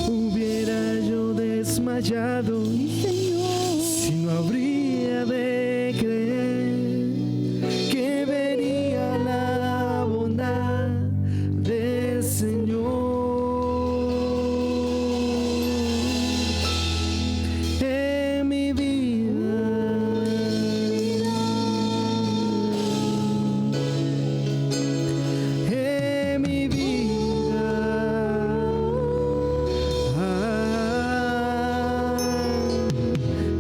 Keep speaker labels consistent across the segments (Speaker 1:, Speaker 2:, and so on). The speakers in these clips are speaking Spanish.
Speaker 1: hubiera yo desmayado, si no habría de creer que venía la bondad del Señor en mi vida. En mi vida.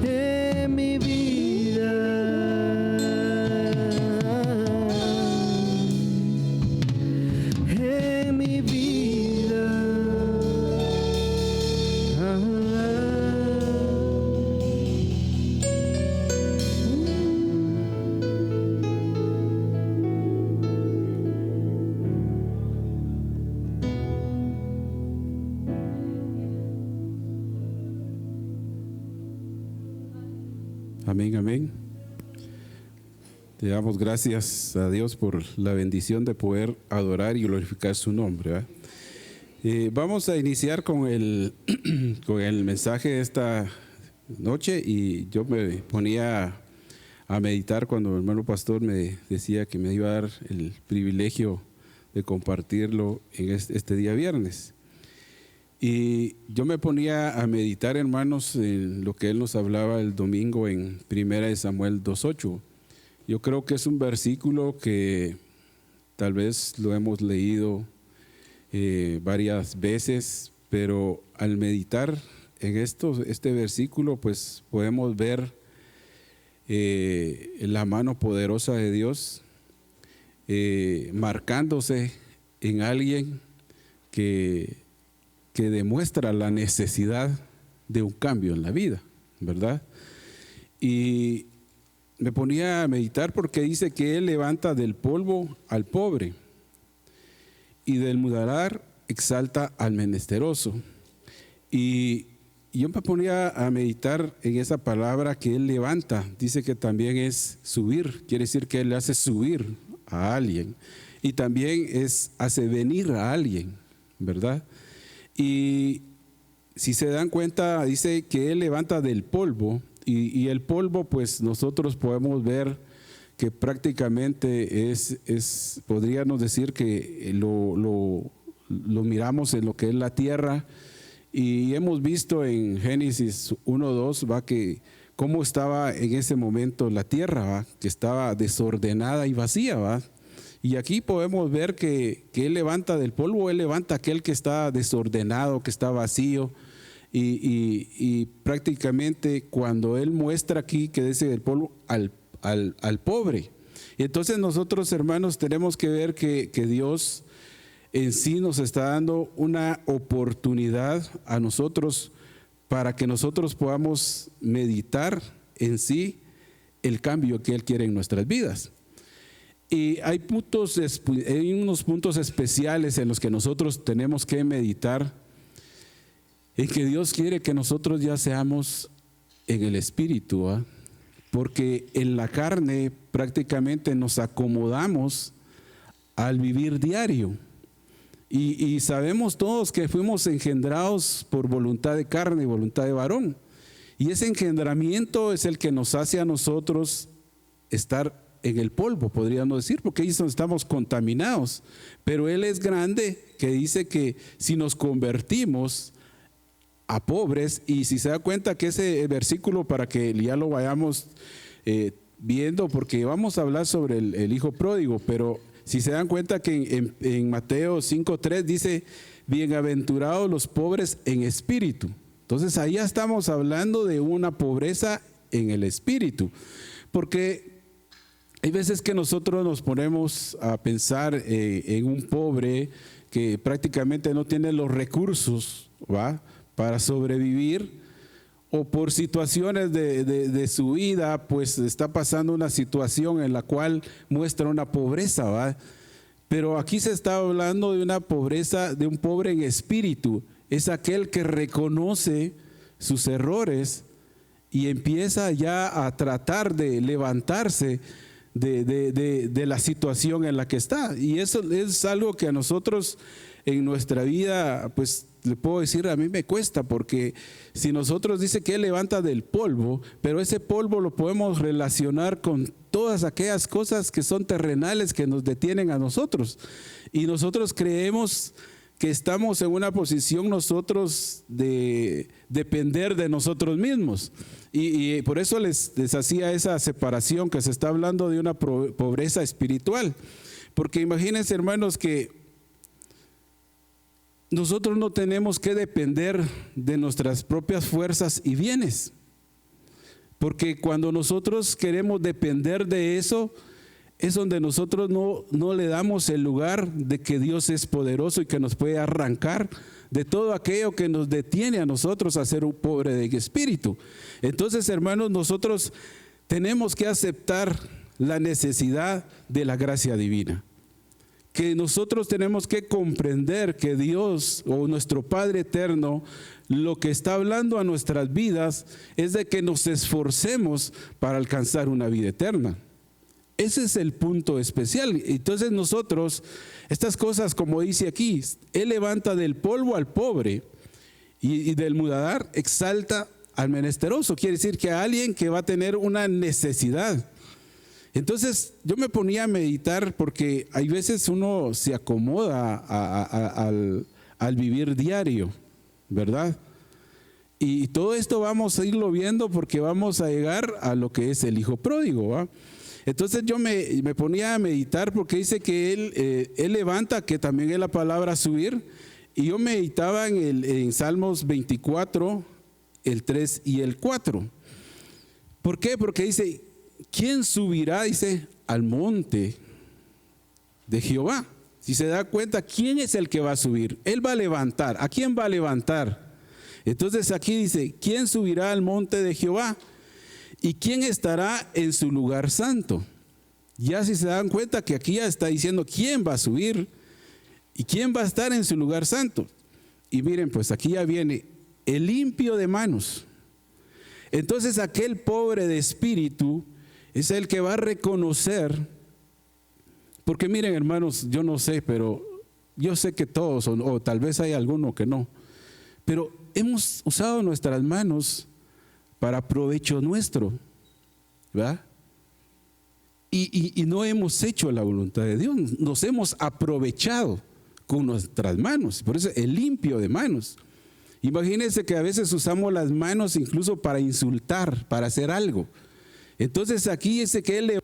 Speaker 1: En mi vida. En mi vida.
Speaker 2: Amén, amén. Le damos gracias a Dios por la bendición de poder adorar y glorificar su nombre, ¿verdad? Vamos a iniciar con el mensaje de esta noche, y yo me ponía a meditar cuando el hermano pastor me decía que me iba a dar el privilegio de compartirlo en este día viernes. Y yo me ponía a meditar, hermanos, en lo que él nos hablaba el domingo en 1 Samuel 2:8. Yo creo que es un versículo que tal vez lo hemos leído varias veces, pero al meditar en este versículo, pues podemos ver la mano poderosa de Dios marcándose en alguien que demuestra la necesidad de un cambio en la vida, ¿verdad? Y me ponía a meditar porque dice que Él levanta del polvo al pobre y del muladar exalta al menesteroso. Y yo me ponía a meditar en esa palabra que Él levanta. Dice que también es subir, quiere decir que Él le hace subir a alguien, y también hace venir a alguien, ¿verdad? Y si se dan cuenta, dice que Él levanta del polvo, y el polvo, pues nosotros podemos ver que prácticamente podríamos decir que lo miramos en lo que es la tierra, y hemos visto en Génesis 1:2, va, que cómo estaba en ese momento la tierra, va, que estaba desordenada y vacía, va. Y aquí podemos ver que Él levanta del polvo, Él levanta aquel que está desordenado, que está vacío. Y prácticamente cuando Él muestra aquí que dice del polvo al pobre. Y entonces nosotros, hermanos, tenemos que ver que Dios en sí nos está dando una oportunidad a nosotros para que nosotros podamos meditar en sí el cambio que Él quiere en nuestras vidas. Y hay unos puntos especiales en los que nosotros tenemos que meditar, en que Dios quiere que nosotros ya seamos en el espíritu, ¿eh? Porque en la carne prácticamente nos acomodamos al vivir diario. Y sabemos todos que fuimos engendrados por voluntad de carne y voluntad de varón. Y ese engendramiento es el que nos hace a nosotros estar en el polvo, podríamos decir, porque ahí estamos contaminados. Pero Él es grande, que dice que si nos convertimos a pobres, y si se da cuenta que ese versículo, para que ya lo vayamos viendo, porque vamos a hablar sobre el hijo pródigo, pero si se dan cuenta que en Mateo 5:3 dice: bienaventurados los pobres en espíritu. Entonces ahí ya estamos hablando de una pobreza en el espíritu, porque hay veces que nosotros nos ponemos a pensar en un pobre que prácticamente no tiene los recursos, ¿va?, para sobrevivir, o por situaciones de su vida, pues está pasando una situación en la cual muestra una pobreza, ¿va? Pero aquí se está hablando de una pobreza, de un pobre en espíritu. Es aquel que reconoce sus errores y empieza ya a tratar de levantarse de la situación en la que está. Y eso es algo que a nosotros en nuestra vida, pues le puedo decir, a mí me cuesta, porque si nosotros dice que Él levanta del polvo, pero ese polvo lo podemos relacionar con todas aquellas cosas que son terrenales que nos detienen a nosotros. Y nosotros creemos que estamos en una posición nosotros de depender de nosotros mismos. Y por eso les hacía esa separación, que se está hablando de una pobreza espiritual. Porque imagínense, hermanos, que nosotros no tenemos que depender de nuestras propias fuerzas y bienes. Porque cuando nosotros queremos depender de eso, es donde nosotros no le damos el lugar de que Dios es poderoso y que nos puede arrancar de todo aquello que nos detiene a nosotros a ser un pobre de espíritu. Entonces, hermanos, nosotros tenemos que aceptar la necesidad de la gracia divina. Que nosotros tenemos que comprender que Dios o nuestro Padre eterno lo que está hablando a nuestras vidas es de que nos esforcemos para alcanzar una vida eterna. Ese es el punto especial. Entonces nosotros, estas cosas como dice aquí, Él levanta del polvo al pobre y del mudadar exalta al menesteroso. Quiere decir que a alguien que va a tener una necesidad. Entonces yo me ponía a meditar, porque hay veces uno se acomoda al vivir diario, ¿verdad? Y todo esto vamos a irlo viendo, porque vamos a llegar a lo que es el hijo pródigo, ¿va? Entonces yo me ponía a meditar, porque dice que él levanta, que también es la palabra subir, y yo meditaba en Salmos 24, el 3 y el 4. ¿Por qué? Porque dice, ¿quién subirá, dice, al monte de Jehová? Si se da cuenta, ¿quién es el que va a subir? Él va a levantar. ¿A quién va a levantar? Entonces aquí dice, ¿quién subirá al monte de Jehová? ¿Y quién estará en su lugar santo? Ya si se dan cuenta que aquí ya está diciendo quién va a subir y quién va a estar en su lugar santo. Y miren, pues aquí ya viene el limpio de manos. Entonces aquel pobre de espíritu es el que va a reconocer, porque miren, hermanos, yo no sé, pero yo sé que todos, o tal vez hay alguno que no, pero hemos usado nuestras manos para provecho nuestro, ¿verdad? Y no hemos hecho la voluntad de Dios, nos hemos aprovechado con nuestras manos. Por eso el limpio de manos. Imagínense que a veces usamos las manos incluso para insultar, para hacer algo. Entonces aquí dice que Él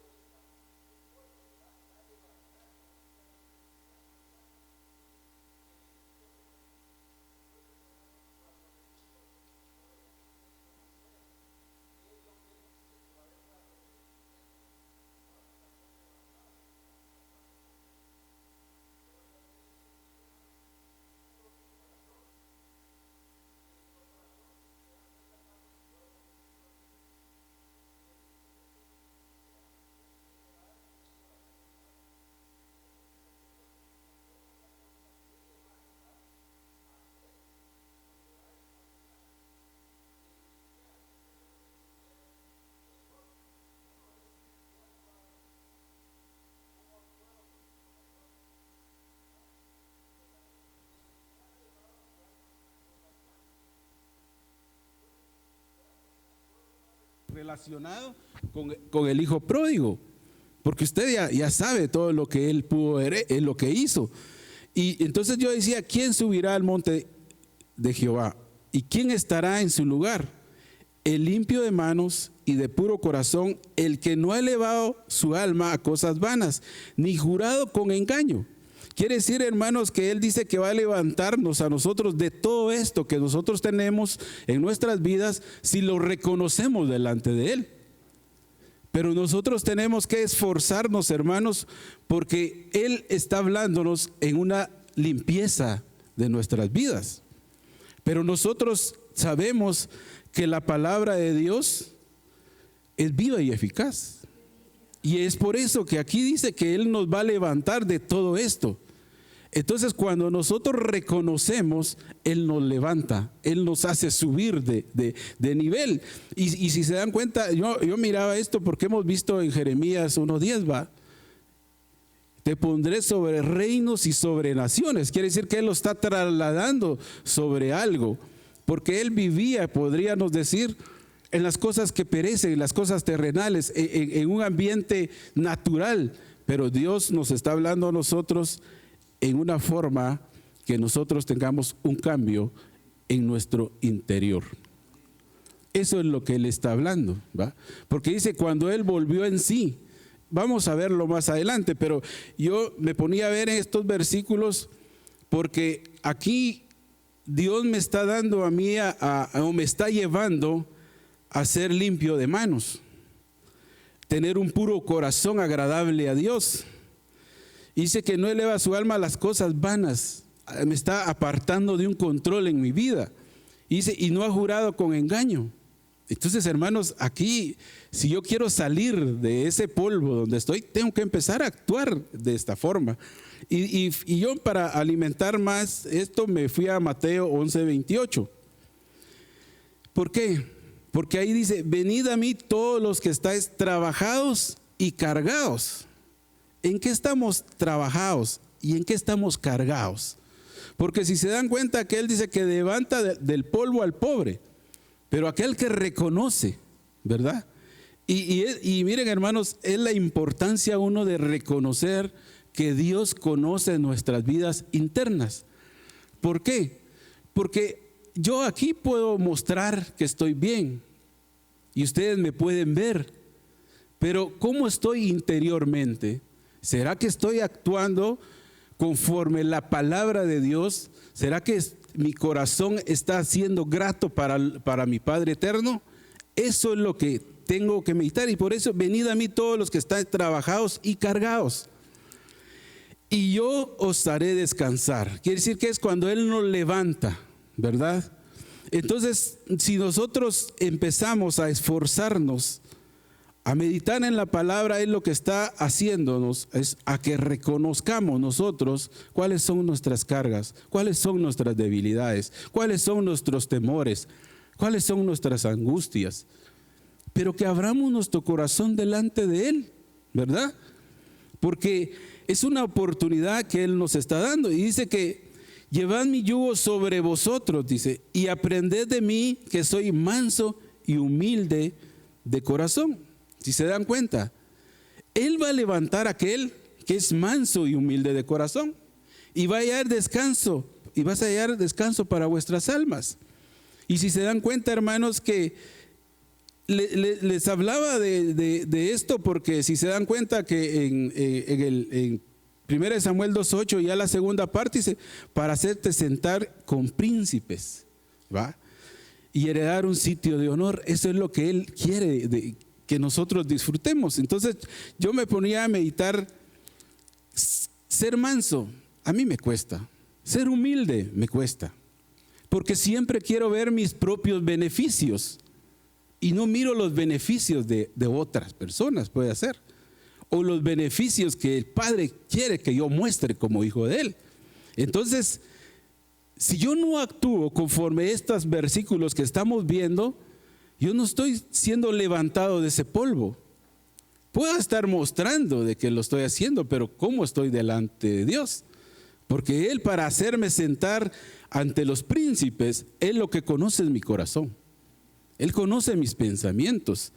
Speaker 2: relacionado con el hijo pródigo, porque usted ya sabe todo lo que él pudo ver, lo que hizo. Y entonces yo decía, ¿quién subirá al monte de Jehová? ¿Y quién estará en su lugar? El limpio de manos y de puro corazón, el que no ha elevado su alma a cosas vanas, ni jurado con engaño. Quiere decir, hermanos, que Él dice que va a levantarnos a nosotros de todo esto que nosotros tenemos en nuestras vidas si lo reconocemos delante de Él. Pero nosotros tenemos que esforzarnos, hermanos, porque Él está hablándonos en una limpieza de nuestras vidas. Pero nosotros sabemos que la palabra de Dios es viva y eficaz. Y es por eso que aquí dice que Él nos va a levantar de todo esto. Entonces, cuando nosotros reconocemos, Él nos levanta, Él nos hace subir de nivel. Y si se dan cuenta, yo miraba esto porque hemos visto en Jeremías 1:10, va. te pondré sobre reinos y sobre naciones. Quiere decir que Él lo está trasladando sobre algo, porque Él vivía, podríamos decir, en las cosas que perecen, en las cosas terrenales, en un ambiente natural. Pero Dios nos está hablando a nosotros en una forma que nosotros tengamos un cambio en nuestro interior. Eso es lo que Él está hablando, ¿va? Porque dice, cuando Él volvió en sí, vamos a verlo más adelante, pero yo me ponía a ver en estos versículos porque aquí Dios me está dando a mí, o me está llevando a ser limpio de manos, tener un puro corazón agradable a Dios. Dice que no eleva su alma a las cosas vanas, me está apartando de un control en mi vida. Dice, y no ha jurado con engaño. Entonces, hermanos, aquí, si yo quiero salir de ese polvo donde estoy, tengo que empezar a actuar de esta forma. Y yo, para alimentar más esto, me fui a Mateo 11:28. ¿Por qué? Porque ahí dice, venid a mí todos los que estáis trabajados y cargados. ¿En qué estamos trabajados y en qué estamos cargados? Porque si se dan cuenta que Él dice que levanta del polvo al pobre, pero aquel que reconoce, ¿verdad? Y miren, hermanos, es la importancia uno de reconocer que Dios conoce nuestras vidas internas. ¿Por qué? Porque yo aquí puedo mostrar que estoy bien y ustedes me pueden ver, pero ¿cómo estoy interiormente? ¿Será que estoy actuando conforme la palabra de Dios? ¿Será que mi corazón está siendo grato para mi Padre eterno? Eso es lo que tengo que meditar, y por eso venid a mí todos los que están trabajados y cargados, y yo os haré descansar. Quiere decir que es cuando Él nos levanta, ¿verdad? Entonces, si nosotros empezamos a esforzarnos a meditar en la palabra, Él lo que está haciéndonos es a que reconozcamos nosotros cuáles son nuestras cargas, cuáles son nuestras debilidades, cuáles son nuestros temores, cuáles son nuestras angustias, pero que abramos nuestro corazón delante de Él, ¿verdad? Porque es una oportunidad que Él nos está dando, y dice que llevad mi yugo sobre vosotros, dice, y aprended de mí, que soy manso y humilde de corazón. Si se dan cuenta, Él va a levantar a aquel que es manso y humilde de corazón, y va a hallar descanso, y vas a hallar descanso para vuestras almas. Y si se dan cuenta, hermanos, que les hablaba de esto, porque si se dan cuenta que en 1 Samuel 2:8, ya la segunda parte dice, para hacerte sentar con príncipes, ¿va? Y heredar un sitio de honor. Eso es lo que Él quiere que nosotros disfrutemos. Entonces yo me ponía a meditar. Ser manso a mí me cuesta, ser humilde me cuesta, porque siempre quiero ver mis propios beneficios y no miro los beneficios de otras personas, puede ser, o los beneficios que el Padre quiere que yo muestre como hijo de Él. Entonces, si yo no actúo conforme estos versículos que estamos viendo, yo no estoy siendo levantado de ese polvo. Puedo estar mostrando de que lo estoy haciendo, pero ¿cómo estoy delante de Dios? Porque Él, para hacerme sentar ante los príncipes, Él lo que conoce es mi corazón. Él conoce mis pensamientos.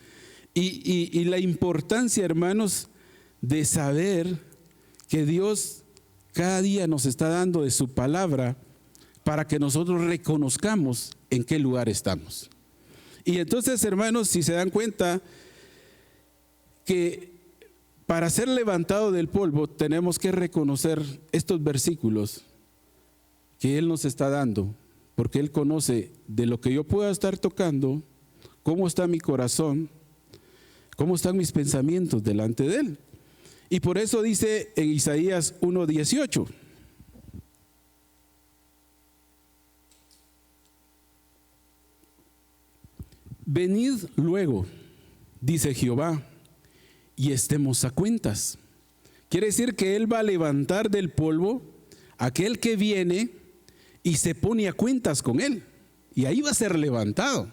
Speaker 2: Y la importancia, hermanos, de saber que Dios cada día nos está dando de su palabra para que nosotros reconozcamos en qué lugar estamos. Y entonces, hermanos, si se dan cuenta que para ser levantado del polvo tenemos que reconocer estos versículos que Él nos está dando, porque Él conoce de lo que yo pueda estar tocando, cómo está mi corazón, cómo están mis pensamientos delante de Él. Y por eso dice en Isaías 1:18, venid luego, dice Jehová, y estemos a cuentas. Quiere decir que Él va a levantar del polvo aquel que viene y se pone a cuentas con Él, y ahí va a ser levantado.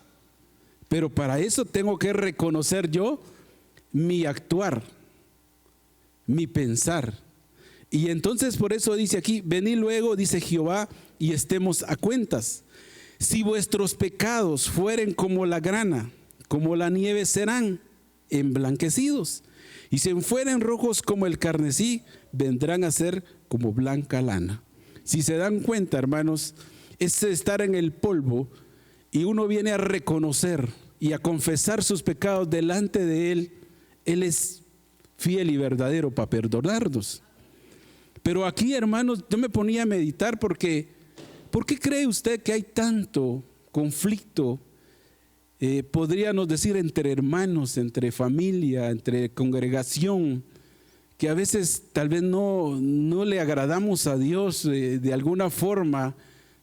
Speaker 2: Pero para eso tengo que reconocer yo mi actuar, mi pensar, Y entonces por eso dice aquí, venid luego, dice Jehová, y estemos a cuentas. Si vuestros pecados fueren como la grana, como la nieve serán emblanquecidos. Y si fueren rojos como el carmesí, vendrán a ser como blanca lana. Si se dan cuenta, hermanos, es estar en el polvo y uno viene a reconocer y a confesar sus pecados delante de Él. Él es fiel y verdadero para perdonarnos. Pero aquí, hermanos, yo me ponía a meditar porque ¿por qué cree usted que hay tanto conflicto? Podríamos decir entre hermanos, entre familia, entre congregación, que a veces tal vez no le agradamos a Dios de alguna forma,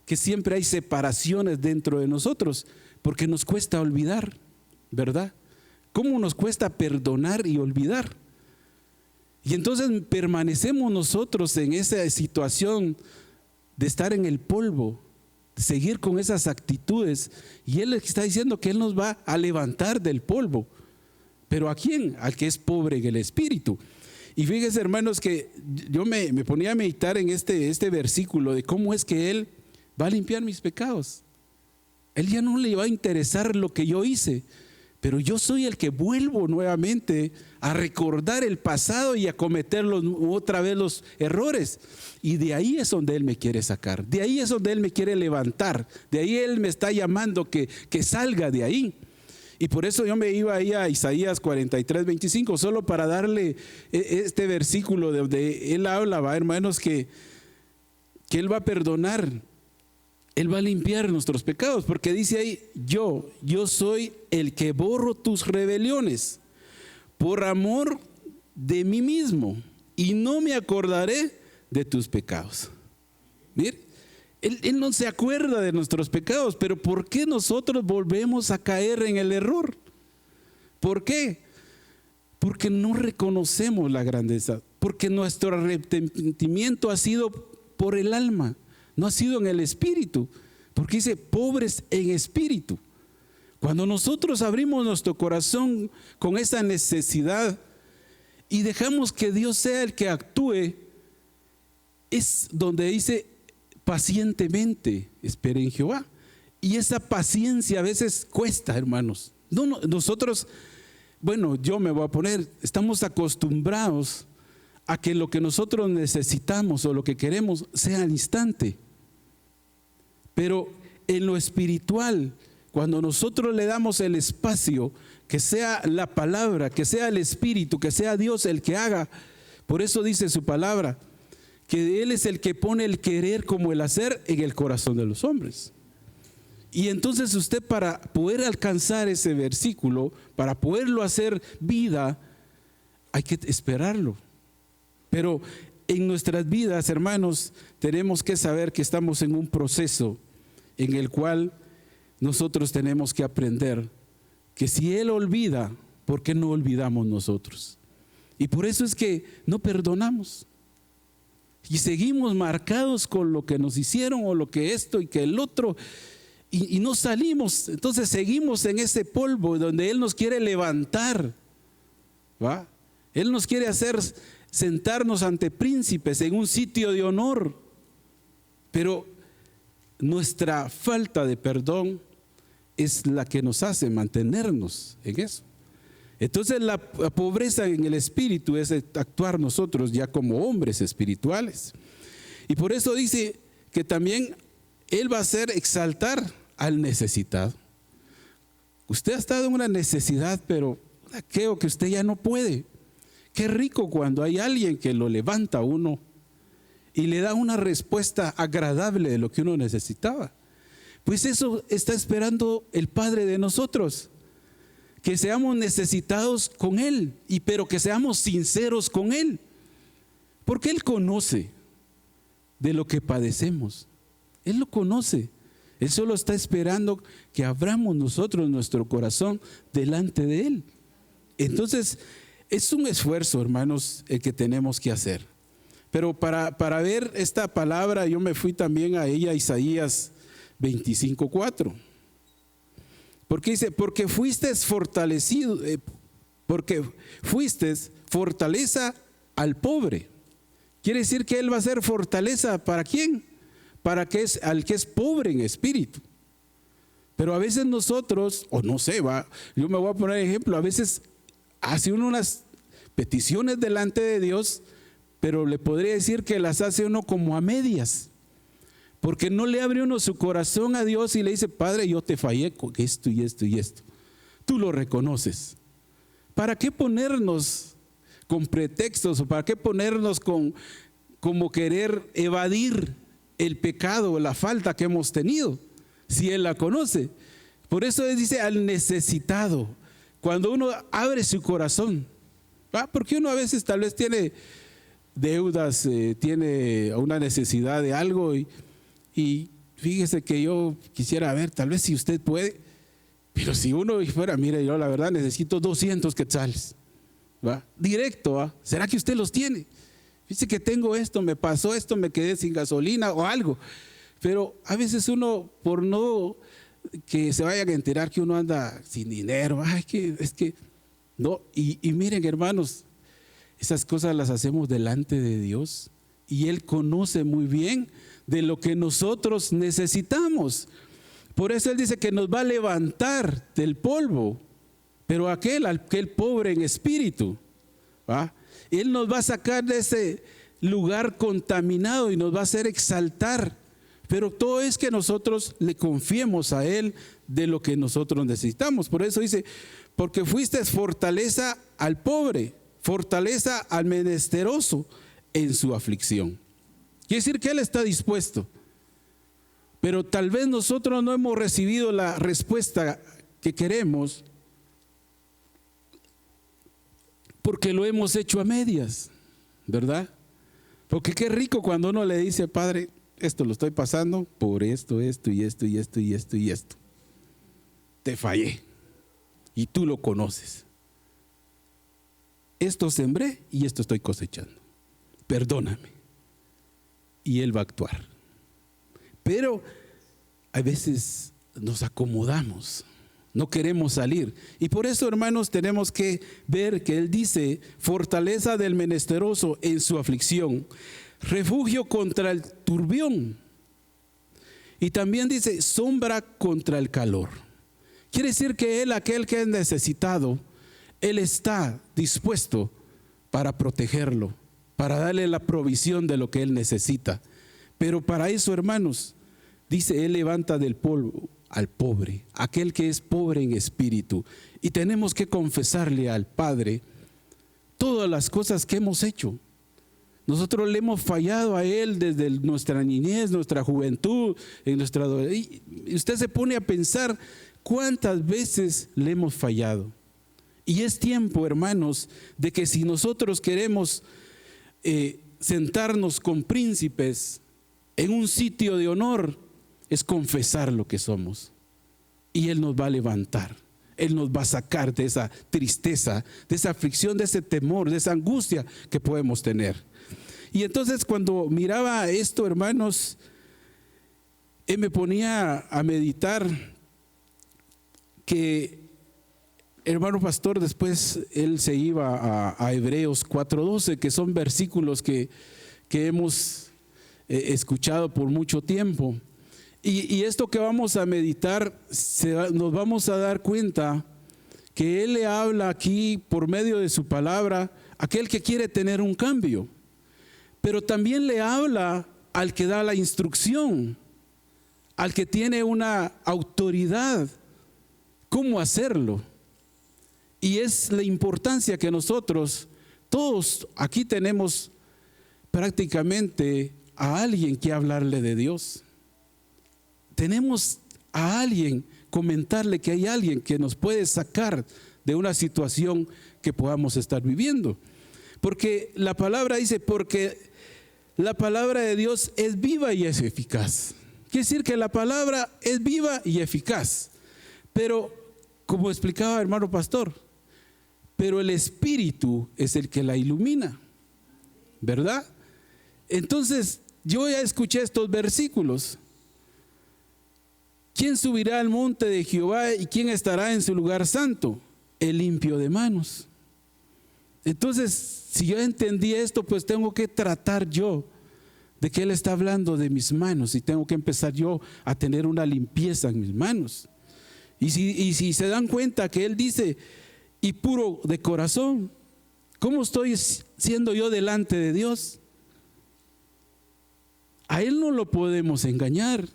Speaker 2: que siempre hay separaciones dentro de nosotros, porque nos cuesta olvidar, ¿verdad? ¿Cómo nos cuesta perdonar y olvidar? Y entonces permanecemos nosotros en esa situación de estar en el polvo, de seguir con esas actitudes. Y Él está diciendo que Él nos va a levantar del polvo. ¿Pero a quién? Al que es pobre en el espíritu. Y fíjense, hermanos, que yo me ponía a meditar en este versículo de cómo es que Él va a limpiar mis pecados. Él ya no le va a interesar lo que yo hice, pero yo soy el que vuelvo nuevamente a recordar el pasado y a cometer otra vez los errores. Y de ahí es donde Él me quiere sacar, de ahí es donde Él me quiere levantar, de ahí Él me está llamando que salga de ahí. Y por eso yo me iba ahí a Isaías 43:25, solo para darle este versículo donde Él habla, hermanos, que Él va a perdonar. Él va a limpiar nuestros pecados, porque dice ahí, yo soy el que borro tus rebeliones por amor de mí mismo y no me acordaré de tus pecados. Mire, él no se acuerda de nuestros pecados, pero ¿por qué nosotros volvemos a caer en el error? ¿Por qué? Porque no reconocemos la grandeza, porque nuestro arrepentimiento ha sido por el alma. No ha sido en el espíritu, porque dice pobres en espíritu. Cuando nosotros abrimos nuestro corazón con esa necesidad y dejamos que Dios sea el que actúe, es donde dice pacientemente esperen en Jehová. Y esa paciencia a veces cuesta, hermanos. Nosotros, bueno, yo me voy a poner, estamos acostumbrados a que lo que nosotros necesitamos o lo que queremos sea al instante. Pero en lo espiritual, cuando nosotros le damos el espacio, que sea la palabra, que sea el Espíritu, que sea Dios el que haga. Por eso dice su palabra, que Él es el que pone el querer como el hacer en el corazón de los hombres. Y entonces usted, para poder alcanzar ese versículo, para poderlo hacer vida, hay que esperarlo. Pero en nuestras vidas, hermanos, tenemos que saber que estamos en un proceso en el cual nosotros tenemos que aprender que si Él olvida, ¿por qué no olvidamos nosotros? Y por eso es que no perdonamos y seguimos marcados con lo que nos hicieron o lo que esto y que el otro, y no salimos. Entonces seguimos en ese polvo donde Él nos quiere levantar, ¿va? Él nos quiere hacer sentarnos ante príncipes en un sitio de honor, pero nuestra falta de perdón es la que nos hace mantenernos en eso. Entonces la pobreza en el espíritu es actuar nosotros ya como hombres espirituales. Y por eso dice que también Él va a hacer exaltar al necesitado. Usted ha estado en una necesidad, pero creo que usted ya no puede. Qué rico cuando hay alguien que lo levanta a uno y le da una respuesta agradable de lo que uno necesitaba. Pues eso está esperando el Padre de nosotros, que seamos necesitados con Él, pero que seamos sinceros con Él, porque Él conoce de lo que padecemos. Él lo conoce. Él solo está esperando que abramos nosotros nuestro corazón delante de Él. Entonces, es un esfuerzo, hermanos, el que tenemos que hacer. Pero para ver esta palabra, yo me fui también a ella, Isaías 25:4. Porque dice, porque fuiste fortalecido, porque fuiste fortaleza al pobre, Quiere decir que Él va a ser fortaleza ¿para quién? Al que es pobre en espíritu. Pero a veces nosotros, o no sé, yo me voy a poner ejemplo, a veces hace uno unas peticiones delante de Dios, pero le podría decir que las hace uno como a medias, porque no le abre uno su corazón a Dios y le dice: Padre, yo te fallé con esto y esto y esto. Tú lo reconoces. ¿Para qué ponernos con pretextos o para qué ponernos como querer evadir el pecado o la falta que hemos tenido, si Él la conoce? Por eso Él dice al necesitado, cuando uno abre su corazón, porque uno a veces tal vez tiene deudas, tiene una necesidad de algo y fíjese que yo quisiera ver, tal vez si usted puede, pero si uno fuera: mire, yo la verdad necesito 200 quetzales, directo, ¿será que usted los tiene? Dice que tengo esto, me pasó esto, me quedé sin gasolina o algo. Pero a veces uno, por no que se vayan a enterar que uno anda sin dinero, es que no. Y miren, hermanos, esas cosas las hacemos delante de Dios y Él conoce muy bien de lo que nosotros necesitamos. Por eso Él dice que nos va a levantar del polvo, pero aquel pobre en espíritu, Él nos va a sacar de ese lugar contaminado y nos va a hacer exaltar. Pero todo es que nosotros le confiemos a Él de lo que nosotros necesitamos. Por eso dice: porque fuiste fortaleza al pobre, fortaleza al menesteroso en su aflicción. Quiere decir que Él está dispuesto. Pero tal vez nosotros no hemos recibido la respuesta que queremos, porque lo hemos hecho a medias, ¿verdad? Porque qué rico cuando uno le dice: Padre, esto lo estoy pasando por esto, esto y esto y esto y esto y esto. Te fallé y tú lo conoces. Esto sembré y esto estoy cosechando. Perdóname. Y Él va a actuar. Pero a veces nos acomodamos. No queremos salir. Y por eso, hermanos, tenemos que ver que Él dice: fortaleza del menesteroso en su aflicción, refugio contra el turbión. Y también dice: sombra contra el calor. Quiere decir que Él, aquel que es necesitado, Él está dispuesto para protegerlo, para darle la provisión de lo que Él necesita. Pero para eso, hermanos, dice: Él levanta del polvo al pobre, aquel que es pobre en espíritu. Y tenemos que confesarle al Padre todas las cosas que hemos hecho. Nosotros le hemos fallado a Él desde nuestra niñez, nuestra juventud, y usted se pone a pensar cuántas veces le hemos fallado. Y es tiempo, hermanos, de que si nosotros queremos sentarnos con príncipes en un sitio de honor, es confesar lo que somos. Y Él nos va a levantar. Él nos va a sacar de esa tristeza, de esa aflicción, de ese temor, de esa angustia que podemos tener. Y entonces, cuando miraba esto, hermanos, me ponía a meditar que, hermano pastor, después él se iba a Hebreos 4:12, que son versículos que hemos escuchado por mucho tiempo. Y esto que vamos a meditar, nos vamos a dar cuenta que Él le habla aquí por medio de su palabra a aquel que quiere tener un cambio, pero también le habla al que da la instrucción, al que tiene una autoridad, cómo hacerlo. Y es la importancia que nosotros, todos aquí tenemos prácticamente a alguien que hablarle de Dios. Tenemos a alguien, comentarle que hay alguien que nos puede sacar de una situación que podamos estar viviendo. Porque la palabra dice: porque la palabra de Dios es viva y es eficaz. Quiere decir que la palabra es viva y eficaz. Pero, como explicaba hermano pastor, pero el Espíritu es el que la ilumina, ¿verdad? Entonces, yo ya escuché estos versículos. ¿Quién subirá al monte de Jehová y quién estará en su lugar santo? El limpio de manos. Entonces, si yo entendí esto, pues tengo que tratar yo de que Él está hablando de mis manos y tengo que empezar yo a tener una limpieza en mis manos. Y si se dan cuenta que Él dice, y puro de corazón, ¿cómo estoy siendo yo delante de Dios? A Él no lo podemos engañar.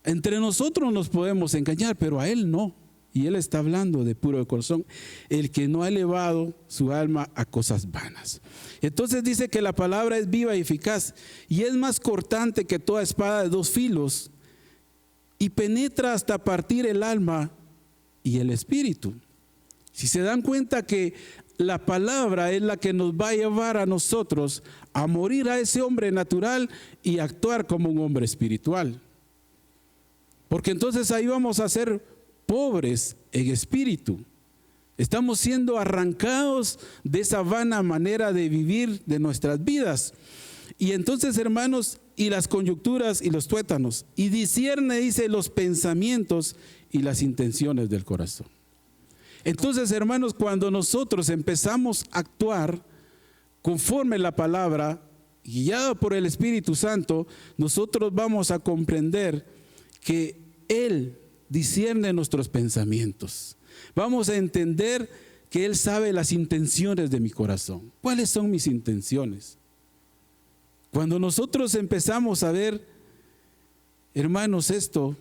Speaker 2: Entre nosotros nos podemos engañar, pero a Él no. Y Él está hablando de puro de corazón, el que no ha elevado su alma a cosas vanas. Entonces dice que la palabra es viva y eficaz y es más cortante que toda espada de dos filos y penetra hasta partir el alma y el espíritu. Si se dan cuenta que la palabra es la que nos va a llevar a nosotros a morir a ese hombre natural y actuar como un hombre espiritual. Porque entonces ahí vamos a ser pobres en espíritu. Estamos siendo arrancados de esa vana manera de vivir de nuestras vidas. Y entonces, hermanos, y las coyunturas y los tuétanos, y discierne, dice, los pensamientos y las intenciones del corazón. Entonces, hermanos, cuando nosotros empezamos a actuar conforme la palabra, guiado por el Espíritu Santo, nosotros vamos a comprender que Él discierne nuestros pensamientos. Vamos a entender que Él sabe las intenciones de mi corazón. ¿Cuáles son mis intenciones? Cuando nosotros empezamos a ver, hermanos, esto,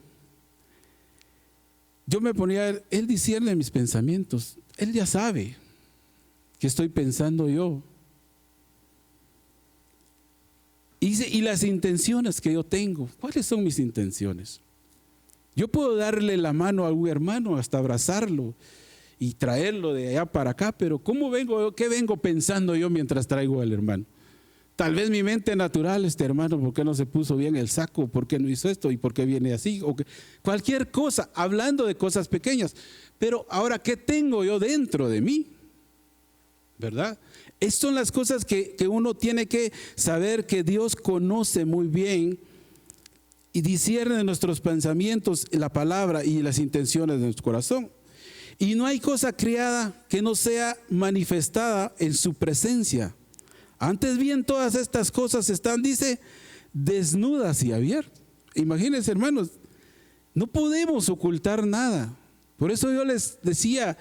Speaker 2: yo me ponía, Él discierne mis pensamientos. Él ya sabe qué estoy pensando yo. Y las intenciones que yo tengo, ¿cuáles son mis intenciones? Yo puedo darle la mano a un hermano, hasta abrazarlo y traerlo de allá para acá, pero ¿cómo vengo? ¿Qué vengo pensando yo mientras traigo al hermano? Tal vez mi mente natural, este hermano, ¿por qué no se puso bien el saco? ¿Por qué no hizo esto? ¿Y por qué viene así? Cualquier cosa, hablando de cosas pequeñas. Pero ahora, ¿qué tengo yo dentro de mí? ¿Verdad? Estas son las cosas que uno tiene que saber, que Dios conoce muy bien y discierne nuestros pensamientos, la palabra y las intenciones de nuestro corazón. Y no hay cosa creada que no sea manifestada en su presencia. Antes bien, todas estas cosas están, dice, desnudas y abiertas. Imagínense, hermanos, no podemos ocultar nada. Por eso yo les decía,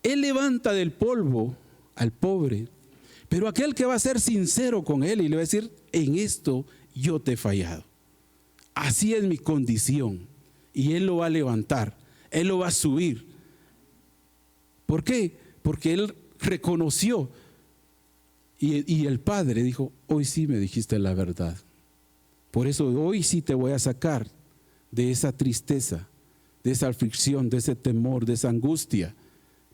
Speaker 2: Él levanta del polvo al pobre, pero aquel que va a ser sincero con Él y le va a decir, en esto yo te he fallado. Así es mi condición. Y Él lo va a levantar, Él lo va a subir. ¿Por qué? Porque Él reconoció. Y el Padre dijo, hoy sí me dijiste la verdad. Por eso hoy sí te voy a sacar de esa tristeza, de esa aflicción, de ese temor, de esa angustia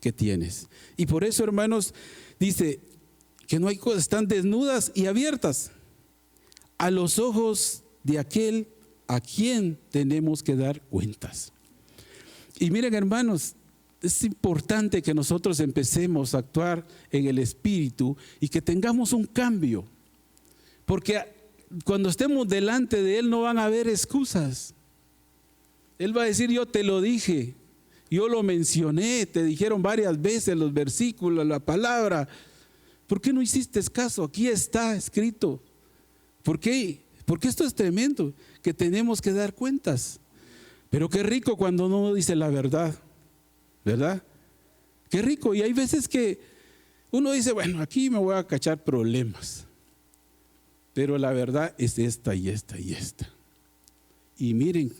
Speaker 2: que tienes. Y por eso, hermanos, dice que no hay cosas, están desnudas y abiertas a los ojos de aquel a quien tenemos que dar cuentas. Y miren, hermanos, es importante que nosotros empecemos a actuar en el Espíritu y que tengamos un cambio, porque cuando estemos delante de Él no van a haber excusas. Él va a decir, yo te lo dije, yo lo mencioné, te dijeron varias veces los versículos, la palabra. ¿Por qué no hiciste caso? Aquí está escrito. ¿Por qué? Porque esto es tremendo, que tenemos que dar cuentas. Pero qué rico cuando uno dice la verdad, ¿verdad? Qué rico. Y hay veces que uno dice, bueno, aquí me voy a cachar problemas, pero la verdad es esta y esta y esta. Y miren,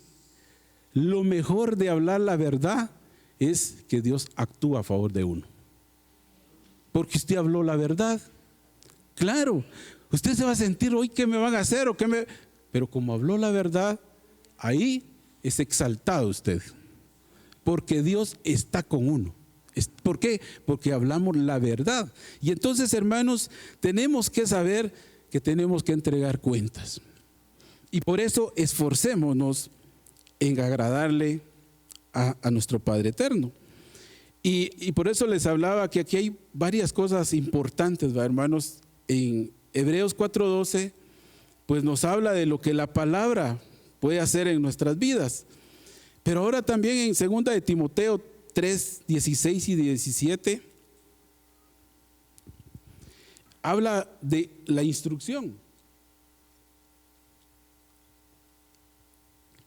Speaker 2: lo mejor de hablar la verdad es que Dios actúa a favor de uno, porque usted habló la verdad. Claro, usted se va a sentir, hoy ¿qué me van a hacer? Pero como habló la verdad, ahí es exaltado usted, porque Dios está con uno. ¿Por qué? Porque hablamos la verdad. Y entonces, hermanos, tenemos que saber que tenemos que entregar cuentas. Y por eso esforcémonos en agradarle a nuestro Padre Eterno. Y por eso les hablaba que aquí hay varias cosas importantes, ¿verdad, hermanos? En Hebreos 4:12, pues nos habla de lo que la palabra puede hacer en nuestras vidas. Pero ahora también en 2 de Timoteo 3:16 y 17, habla de la instrucción.